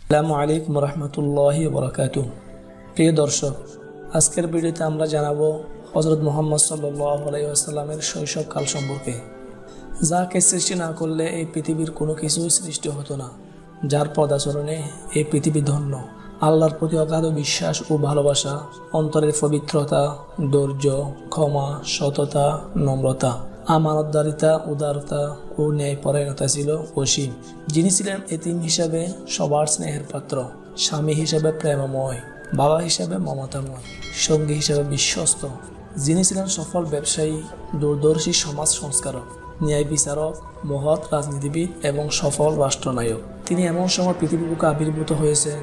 আসসালামু আলাইকুম রহমতুল্লাহি বারাকাতুহু। প্রিয় দর্শক, আজকের ভিডিওতে আমরা জানাবো হযরত মুহাম্মদ সাল্লাল্লাহু আলাইহি ওয়াসাল্লামের শৈশবকাল সম্পর্কে, যাকে সৃষ্টি না করলে এই পৃথিবীর কোনো কিছুই সৃষ্টি হতো না, যার পদাচরণে এই পৃথিবী ধন্য। আল্লাহর প্রতি অগাধ বিশ্বাস ও ভালোবাসা, অন্তরের পবিত্রতা, ধৈর্য, ক্ষমা, সততা, নম্রতা, আমানতদারিতা, উদারতা ও ন্যায়পরায়ণতা ছিল অসীম। যিনি ছিলেন এতিম হিসাবে সবার স্নেহের পাত্র, স্বামী হিসাবে প্রেমময়, বাবা হিসাবে মমতাময়, সঙ্গী হিসাবে বিশ্বস্ত। যিনি ছিলেন সফল ব্যবসায়ী, দূরদর্শী সমাজ সংস্কারক, ন্যায় বিচারক, মহৎ রাজনীতিবিদ এবং সফল রাষ্ট্রনায়ক। তিনি এমন সময় পৃথিবীর বুকে আবির্ভূত হয়েছেন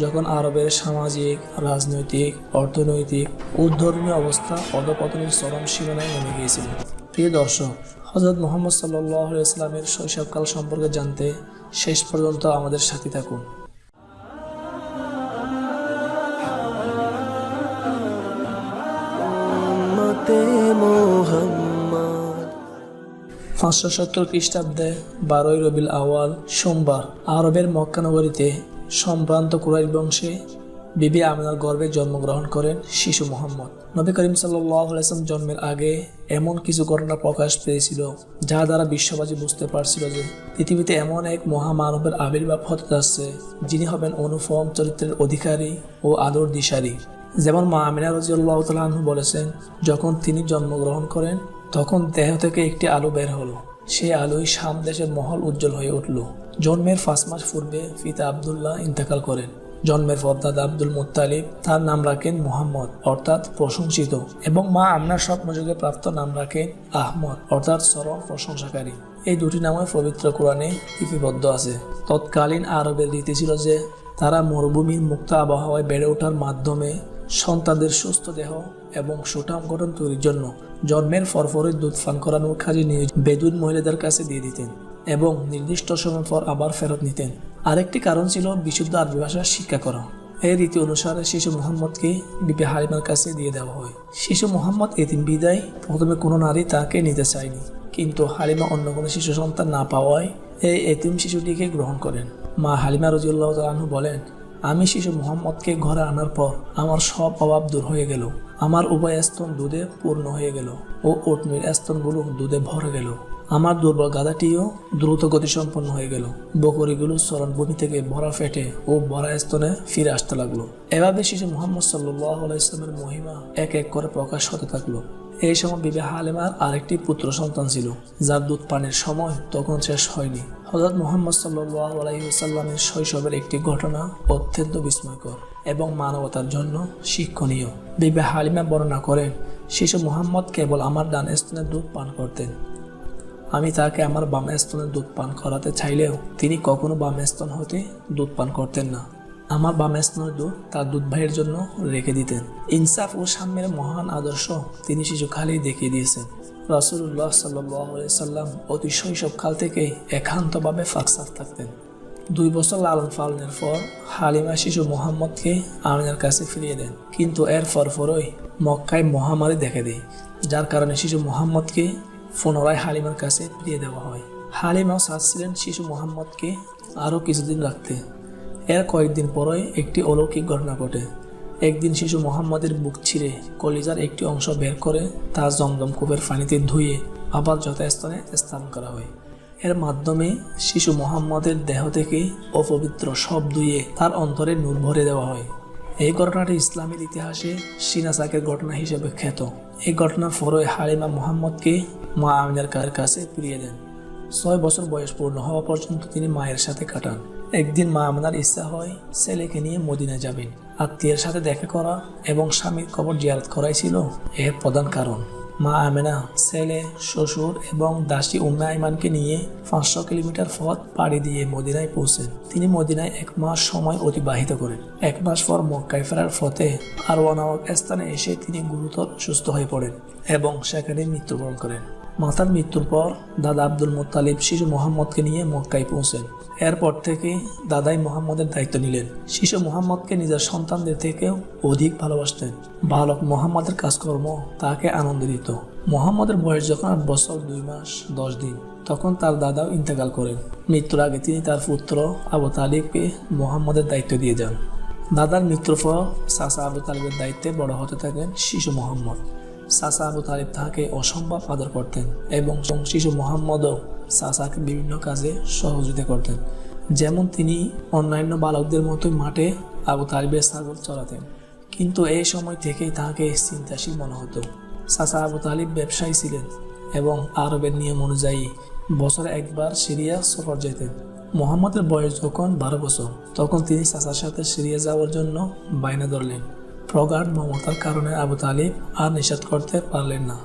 যখন আরবের সামাজিক, রাজনৈতিক, অর্থনৈতিক ও ধর্মীয় অবস্থা অধঃপতনের চরম সীমানায় নেমে গিয়েছিল। প্রিয় দর্শক, হযরত মুহাম্মদ সাল্লাল্লাহু আলাইহি ওয়াসাল্লামের শৈশবকাল সম্পর্কে জানতে শেষ পর্যন্ত আমাদের সাথে থাকুন। 570 খ্রিস্টাব্দে 12 রবিউল আউয়াল সোমবার আরবের মক্কা নগরীতে সম্ভ্রান্ত কুরাইশ বংশে বিবি আমিনার গর্ভে জন্মগ্রহণ করেন শিশু মুহাম্মদ। নবী করিম সাল্লাল্লাহু আলাইহি ওয়াসাল্লাম জন্মের আগে এমন কিছু ঘটনা প্রকাশ পেয়েছিল যা দ্বারা বিশ্ববাসী বুঝতে পারছিল যে পৃথিবীতে এমন এক মহামানবের আবির্ভাব হতে যাচ্ছে, যিনি হবেন অনুপম চরিত্রের অধিকারী ও আদর দিশারি। যেমন মা আমিনা রাদিয়াল্লাহু তাআলা আনহা বলেছেন, যখন তিনি জন্মগ্রহণ করেন তখন দেহ থেকে একটি আলো বের হলো। সেই আলোয় শাম দেশের মহল উজ্জ্বল হয়ে উঠল। জন্মের 5 মাস পূর্বে পিতা আব্দুল্লাহ ইন্তেকাল করেন। জন্মের পর দাদা আব্দুল মুত্তালিব তার নাম রাখেন মুহাম্মদ, অর্থাৎ প্রশংসিত, এবং মা আমিনার স্বপ্নযোগে প্রাপ্ত নাম রাখেন আহমদ, অর্থাৎ চরম প্রশংসাকারী। এই দুটি নামে পবিত্র কোরআনে লিপিবদ্ধ আছে। তৎকালীন আরবের রীতি ছিল যে তারা মরুভূমির মুক্ত আবহাওয়ায় বেড়ে ওঠার মাধ্যমে সন্তানদের সুস্থ দেহ এবং সুঠাম গঠন তৈরির জন্য জন্মের পরপরই দুধ পান করানোর কাজে বেদুইন মহিলাদের কাছে দিয়ে দিতেন এবং নির্দিষ্ট সময় পর আবার ফেরত নিতেন। আরেকটি কারণ ছিল বিশুদ্ধ আরবি ভাষা শিক্ষা করা। এই রীতি অনুসারে শিশু মুহাম্মদকে বিবি হালিমার কাছে দিয়ে দেওয়া হয়। শিশু মুহাম্মদ এতিম বিদায় প্রথমে কোনো নারী তাকে নিতে চায়নি, কিন্তু হালিমা অন্য কোনো শিশু সন্তান না পাওয়ায় এই এতিম শিশুটিকে গ্রহণ করেন। মা হালিমা রাদিয়াল্লাহু তাআলা আনহা বলেন, আমি শিশু মুহাম্মদকে ঘরে আনার পর আমার সব অভাব দূর হয়ে গেল। আমার উভয় স্তন দুধে পূর্ণ হয়ে গেল ও ওটনির স্তনগুলো দুধে ভরে গেল। আমার দুর্বল গাধাটিও দ্রুত গতিসম্পন্ন হয়ে গেল। বকরিগুলো চরণভূমি থেকে ভরা ফেটে ও ভরা স্তনে ফিরে আসতে লাগলো। এভাবে শিশু মুহাম্মদ সাল্লাল্লাহু আলাইহি ওয়াসাল্লামের মহিমা এক এক করে প্রকাশ হতে থাকলো। এই সময় বিবি হালিমার আরেকটি পুত্র সন্তান ছিল, যার দুধ পানের সময় তখন শেষ হয়নি। হযরত মুহাম্মদ সাল্লাল্লাহু আলাইহি ওয়াসাল্লামের শৈশবের একটি ঘটনা অত্যন্ত বিস্ময়কর এবং মানবতার জন্য শিক্ষণীয়। বিবি হালিমা বর্ণনা করেন, শিশু মুহাম্মদ কেবল আমার ডান স্তনের দুধ পান করতেন। আমি তাকে আমার বাম স্তনের দুধ পান করাতে চাইলেও তিনি কখনো বাম স্তন হতে দুধ পান করতেন না। আমার বাম স্তনের দুধ তার দুধ ভাইয়ের জন্য রেখে দিতেন। ইনসাফ ও সাম্যের মহান আদর্শ তিনি শিশুকালেই দেখিয়ে দিয়েছেন। রাসূলুল্লাহ সাল্লাল্লাহু আলাইহি সাল্লাম অতি শৈশবকাল থেকে একান্তভাবে ফাকসাফ থাকতেন। 2 বছর লালন পালনের পর হালিমা শিশু মুহাম্মদকে আমিনার কাছে ফিরিয়ে দেন, কিন্তু এর পরপরই মক্কায় মহামারী দেখা দেয়, যার কারণে শিশু মুহাম্মদকে পুনরায় হালিমার কাছে ফিরিয়ে দেওয়া হয়। হালিমাও চাচ্ছিলেন শিশু মুহাম্মদকে আরও কিছুদিন রাখতে। এর কয়েকদিন পরই একটি অলৌকিক ঘটনা ঘটে। একদিন শিশু মুহাম্মদের বুক ছিঁড়ে কলিজার একটি অংশ বের করে তা জমজম কূপের পানিতে ধুয়ে আবার যথাস্থানে স্থাপন করা হয়। এর মাধ্যমে শিশু মুহাম্মদের দেহ থেকে অপবিত্র সব ধুয়ে তার অন্তরে নূর ভরে দেওয়া হয়। এই ঘটনাটি ইসলামের ইতিহাসে সিনাসাকের ঘটনা হিসেবে খ্যাত। এই ঘটনার পরে হালিমা মুহাম্মদকে মা আমিনার কাছে ফিরিয়ে দেন। 6 বছর বয়স পূর্ণ হওয়া পর্যন্ত তিনি মায়ের সাথে কাটান। একদিন মা আমিনার ইচ্ছা হয় ছেলেকে নিয়ে মদিনায় যাবেন। আত্মীয়ের সাথে দেখা করা এবং স্বামীর কবর জিয়ারত করাই ছিল এর প্রধান কারণ। মা আমিনা ছেলে, শ্বশুর এবং দাসী উম্মে আইমানকে নিয়ে 500 কিলোমিটার পথ পাড়ি দিয়ে মদিনায় পৌঁছেন। তিনি মদিনায় 1 মাস সময় অতিবাহিত করেন। 1 মাস পর মক্কায় ফেরার পথে আরওয়া নামক স্থানে এসে তিনি গুরুতর অসুস্থ হয়ে পড়েন এবং সেখানে মৃত্যুবরণ করেন। মাতার মৃত্যুর পর দাদা আব্দুল মুত্তালিব শিশু মুহাম্মদকে নিয়ে মক্কায় পৌঁছেন। এরপর থেকে দাদাই মুহাম্মদের দায়িত্ব নিলেন। শিশু মুহাম্মদকে নিজের সন্তানদের থেকেও অধিক ভালোবাসতেন। বালক মুহাম্মদের কাজকর্ম তাকে আনন্দ দিত। মুহাম্মদের বয়স যখন 8 বছর 2 মাস 10 দিন, তখন তার দাদাও ইন্তেকাল করেন। মৃত্যুর আগে তিনি তার পুত্র আবু তালিবকে মুহাম্মদের দায়িত্ব দিয়ে যান। দাদার মৃত্যুর পর চাচা আবু তালিবের দায়িত্বে বড় হতে থাকেন শিশু মুহাম্মদ। চাচা আবু তালিব তাকে অসম্ভব আদর করতেন এবং শিশু মুহাম্মদও চাচাকে বিভিন্ন কাজে সহযোগিতা করতেন। যেমন তিনি অন্যান্য বালকদের মতোই মাঠে আবু তালিবের ছাগল চড়াতেন, কিন্তু এই সময় থেকেই তাকে চিন্তাশীল মনে হতো। চাচা আবু তালিব ব্যবসায়ী ছিলেন এবং আরবের নিয়ম অনুযায়ী বছরে একবার সিরিয়া সফর যেতেন। মুহাম্মদের বয়স যখন 12 বছর, তখন তিনি চাচার সাথে সিরিয়া যাওয়ার জন্য বায়না ধরলেন। প্রগাঢ় মমতার কারণে আবু তালিব আর নিষেধ করতে পারলেন না।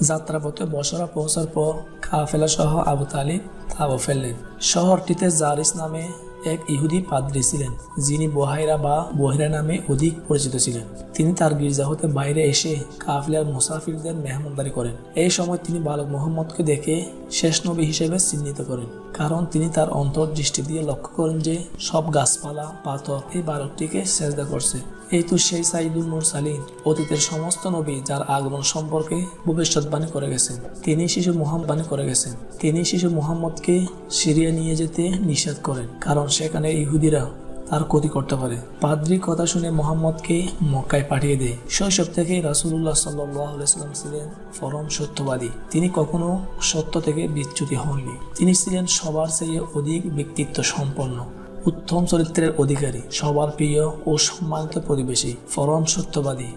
যাত্রাপথে বসরা পৌঁছার পর কাফেলা সহ আবু তালিব তাঁবু ফেললেন। শহরটিতে জারিস নামে এক ইহুদি পাদ্রী ছিলেন, যিনি বহিরা নামে অধিক পরিচিত ছিলেন। তিনি তার গির্জা হতে বাইরে এসে কাফেলার মুসাফিরদের মেহমানদারি করেন। এই সময় তিনি বালক মুহাম্মদকে দেখে শেষ নবী হিসেবে চিহ্নিত করেন, কারণ তিনি তার অন্তর্দৃষ্টি দিয়ে লক্ষ্য করেন যে সব গাছপালা পাথর এই বালকটিকে সেজদা করছে। এই তো সেই সাইদুল মুরসালিন, অতীতের সমস্ত নবী যার আগমন সম্পর্কে ভবিষ্যৎবাণী করে গেছেন। তিনি শিশু মুহাম্মদকে সিরিয়া নিয়ে যেতে নিষেধ করেন, কারণ সেখানে ইহুদিরা তার ক্ষতি করতে পারে। পাদ্রী কথা শুনে মুহাম্মদকে মক্কায় পাঠিয়ে দেয়। শৈশব থেকেই রাসূলুল্লাহ সাল্লাল্লাহু আলাইহি ওয়াসাল্লাম ছিলেন পরম সত্যবাদী। তিনি কখনো সত্য থেকে বিচ্যুতি হননি। তিনি ছিলেন সবার চেয়ে অধিক ব্যক্তিত্ব সম্পন্ন, উত্তম চরিত্রের অধিকারী, সবার প্রিয় ও সম্মানিত প্রতিবেশী, পরম সত্যবাদী,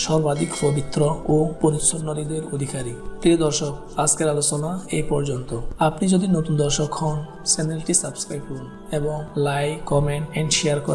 সর্বাধিক পবিত্র ও পরিচ্ছন্ন হৃদয়ের অধিকারী। প্রিয় দর্শক, আজকের আলোচনা এই পর্যন্ত। আপনি যদি নতুন দর্শক হন, চ্যানেলটি সাবস্ক্রাইব করুন এবং লাইক, কমেন্ট এন্ড শেয়ার করুন।